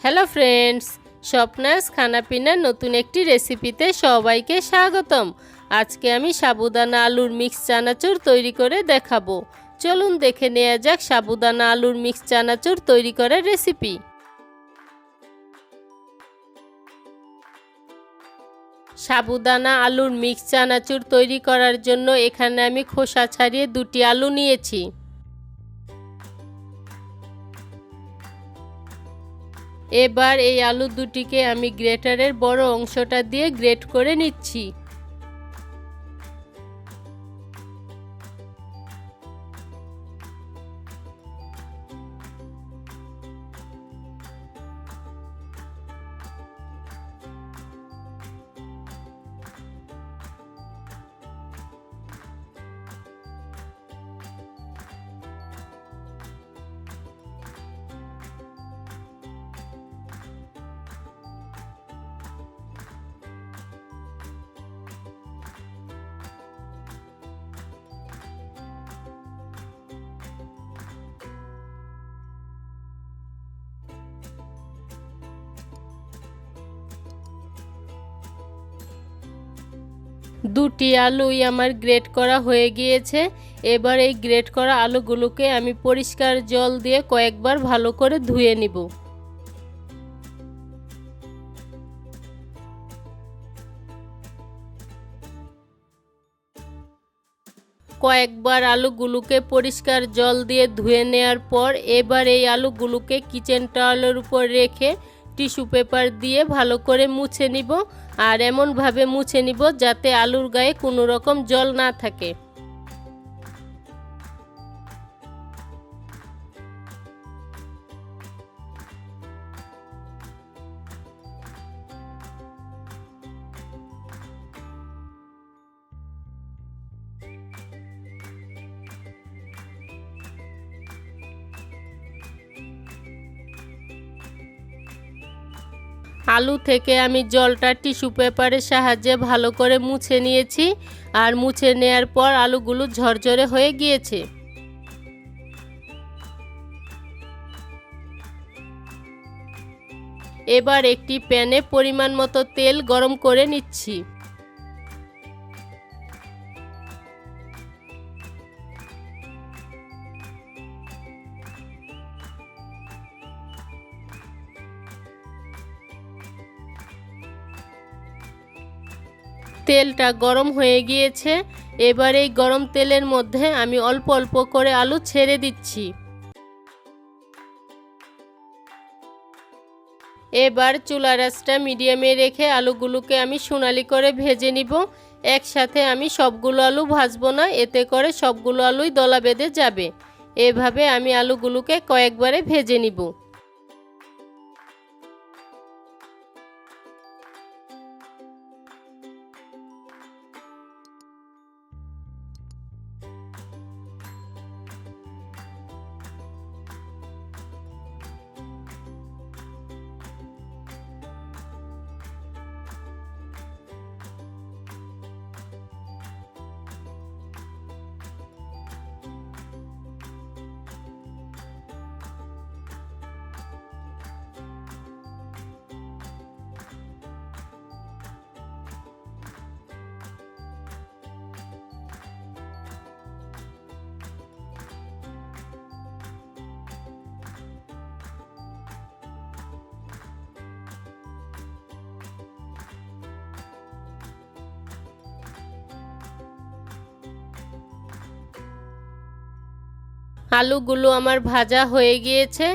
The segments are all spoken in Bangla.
হ্যালো ফ্রেন্ডস, স্বপ্নাস খানাপিনার নতুন একটি রেসিপিতে সবাইকে স্বাগতম। আজকে আমি সাবুদানা আলুর মিক্স চানাচুর তৈরি করে দেখাবো। চলুন দেখে নেওয়া যাক সাবুদানা আলুর মিক্স চানাচুর তৈরি করার রেসিপি। সাবুদানা আলুর মিক্স চানাচুর তৈরি করার জন্য এখানে আমি খোসা ছাড়িয়ে 2টি আলু নিয়েছি। এবার এই আলু দুটিকে আমি গ্রেটারের বড় অংশটা দিয়ে গ্রেট করে নিচ্ছি। দুটি আলুই আমার গ্রেট করা হয়ে গিয়েছে। এবার এই গ্রেট করা আলুগুলোকে আমি পরিষ্কার জল দিয়ে কয়েকবার ভালো করে ধুয়ে নিব। কয়েকবার আলুগুলোকে পরিষ্কার জল দিয়ে ধুয়ে নেওয়ার পর এবার এই আলুগুলোকে কিচেন টাওয়ালের উপর রেখে টিস্যু পেপার দিয়ে ভালো করে মুছে নিব। আর এমনভাবে মুছে নিব যাতে আলুর গায়ে কোনো রকম জল না থাকে। আলু থেকে আমি জলটা টিস্যু পেপারের সাহায্যে ভালো করে মুছে নিয়েছি। আর মুছে নেওয়ার পর আলুগুলো ঝরঝরে হয়ে গিয়েছে। এবার একটি প্যানে পরিমাণ মতো তেল গরম করে নিচ্ছি। তেলটা গরম হয়ে গিয়েছে। এবার এই গরম তেলের মধ্যে আমি অল্প অল্প করে আলু ছেড়ে দিচ্ছি। এবার চুলার আঁচটা মিডিয়ামে রেখে আলুগুলোকে আমি সোনালি করে ভেজে নিব। একসাথে আমি সবগুলো আলু ভাজবো না, এতে করে সবগুলো আলুই দলা বেঁধে যাবে। এভাবে আমি আলুগুলোকে কয়েকবারে ভেজে নিব। আলুগুলো আমার ভাজা হয়ে গিয়েছে।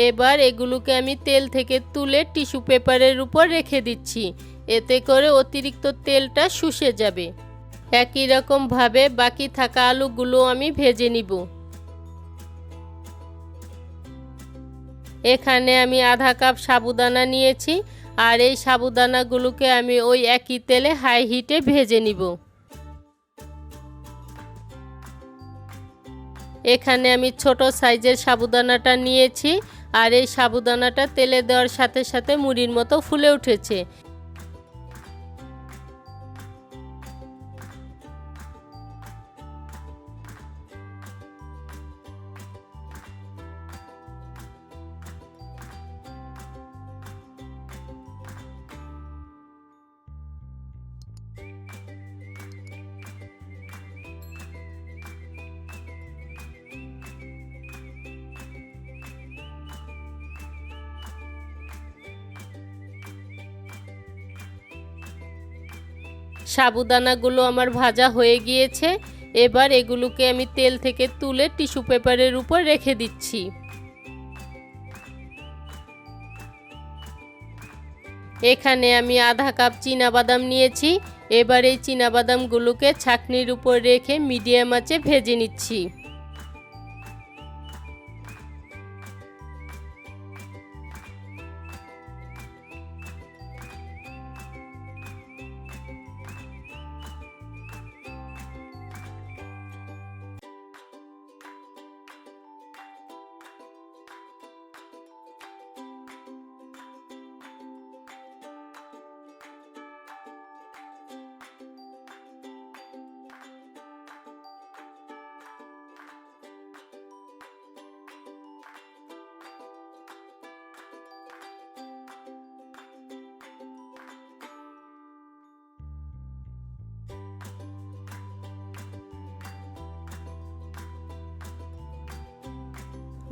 এবার এগুলোকে আমি তেল থেকে তুলে টিস্যু পেপারের উপর রেখে দিচ্ছি। এতে করে অতিরিক্ত তেলটা শুষে যাবে। একই রকমভাবে বাকি থাকা আলুগুলো আমি ভেজে নিব। এখানে আমি আধা কাপ সাবুদানা নিয়েছি। আর এই সাবুদানাগুলোকে আমি ওই একই তেলে হাই হিটে ভেজে নিব। এখানে আমি ছোট সাইজের সাবুদানাটা নিয়েছি। আর এই সাবুদানাটা তেলে দেওয়ার সাথে সাথে মুড়ির মতো ফুলে উঠেছে। সাবুদানাগুলো আমার ভাজা হয়ে গিয়েছে। এবার এগুলোকে আমি তেল থেকে তুলে টিস্যু পেপারের উপর রেখে দিচ্ছি। এখানে আমি আধা কাপ চীনাবাদাম নিয়েছি। এবার এই চীনাবাদামগুলোকে ছাঁকনির উপর রেখে মিডিয়াম আঁচে ভেজে নিচ্ছি।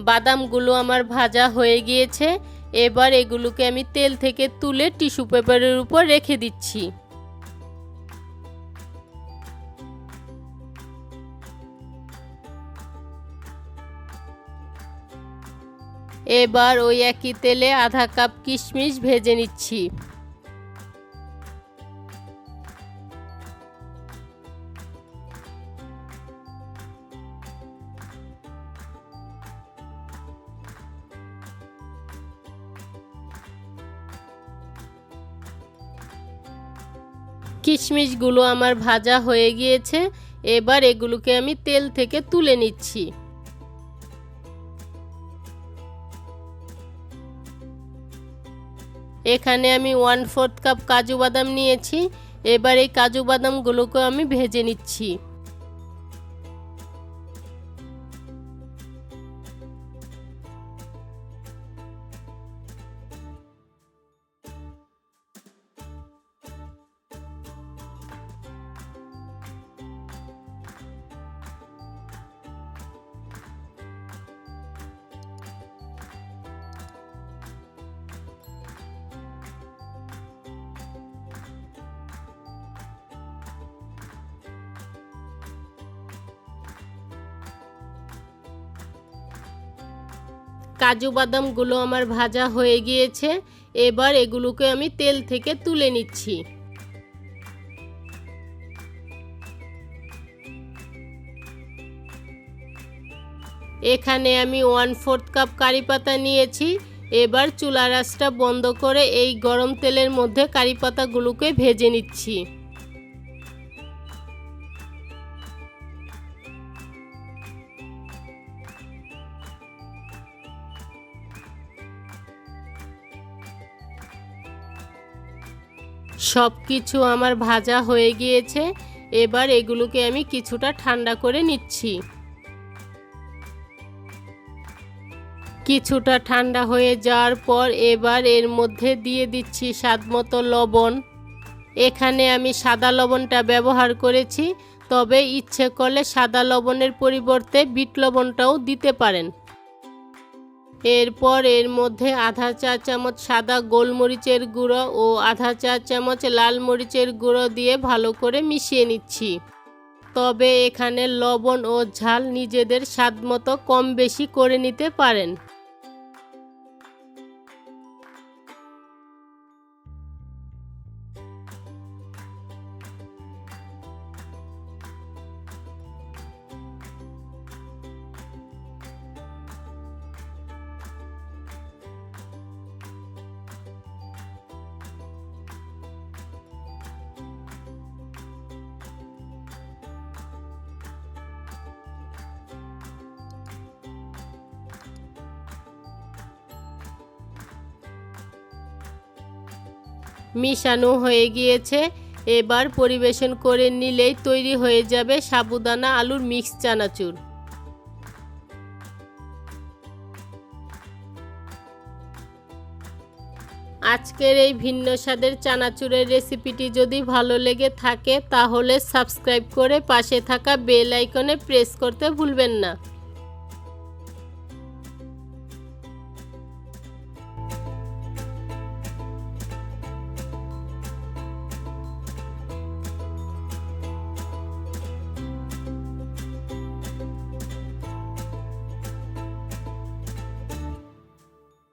বাদামগুলো আমার ভাজা হয়ে গিয়েছে। এবার এগুলোকে আমি তেল থেকে তুলে টিস্যু পেপারের উপর রেখে দিচ্ছি। এবার ওই একই তেলে আধা কাপ কিশমিশ ভেজে নিচ্ছি। কিশমিশগুলো আমার ভাজা হয়ে গিয়েছে। এবার এগুলোকে আমি তেল থেকে তুলে নিচ্ছি। এখানে আমি 1/4 কাপ কাজু বাদাম নিয়েছি। এবার এই কাজু বাদামগুলোকে আমি ভেজে নিচ্ছি। কাজু বাদামগুলো আমার ভাজা হয়ে গিয়েছে। এবার এগুলোকে আমি তেল থেকে তুলে নিচ্ছি। এখানে আমি 1/4 কাপ কারি পাতা নিয়েছি। এবার চুলার আঁচটা বন্ধ করে এই গরম তেলের মধ্যে কারি পাতাগুলোকে ভেজে নিচ্ছি। সব কিছু আমার ভাজা হয়ে গিয়েছে। এবার এগুলোকে আমি কিছুটা ঠান্ডা করে নিচ্ছি। কিছুটা ঠান্ডা হয়ে যাওয়ার পর এবার এর মধ্যে দিয়ে দিচ্ছি স্বাদমতো লবণ। এখানে আমি সাদা লবণটা ব্যবহার করেছি, তবে ইচ্ছে করলে সাদা লবণের পরিবর্তে বিট লবণটাও দিতে পারেন। এরপর এর মধ্যে আধা চা চামচ সাদা গোলমরিচের গুঁড়ো ও আধা চা চামচ লাল মরিচের গুঁড়ো দিয়ে ভালো করে মিশিয়ে নিচ্ছি। তবে এখানে লবণ ও ঝাল নিজেদের স্বাদমতো কম বেশি করে নিতে পারেন। মিশানো হয়ে গিয়েছে। এবার পরিবেশন করে নিলেই তৈরি হয়ে যাবে সাবুদানা আলুর মিক্স চানাচুর। আজকের এই ভিন্ন স্বাদের চানাচুরের রেসিপিটি যদি ভালো লেগে থাকে তাহলে সাবস্ক্রাইব করে পাশে থাকা বেল আইকনে প্রেস করতে ভুলবেন না।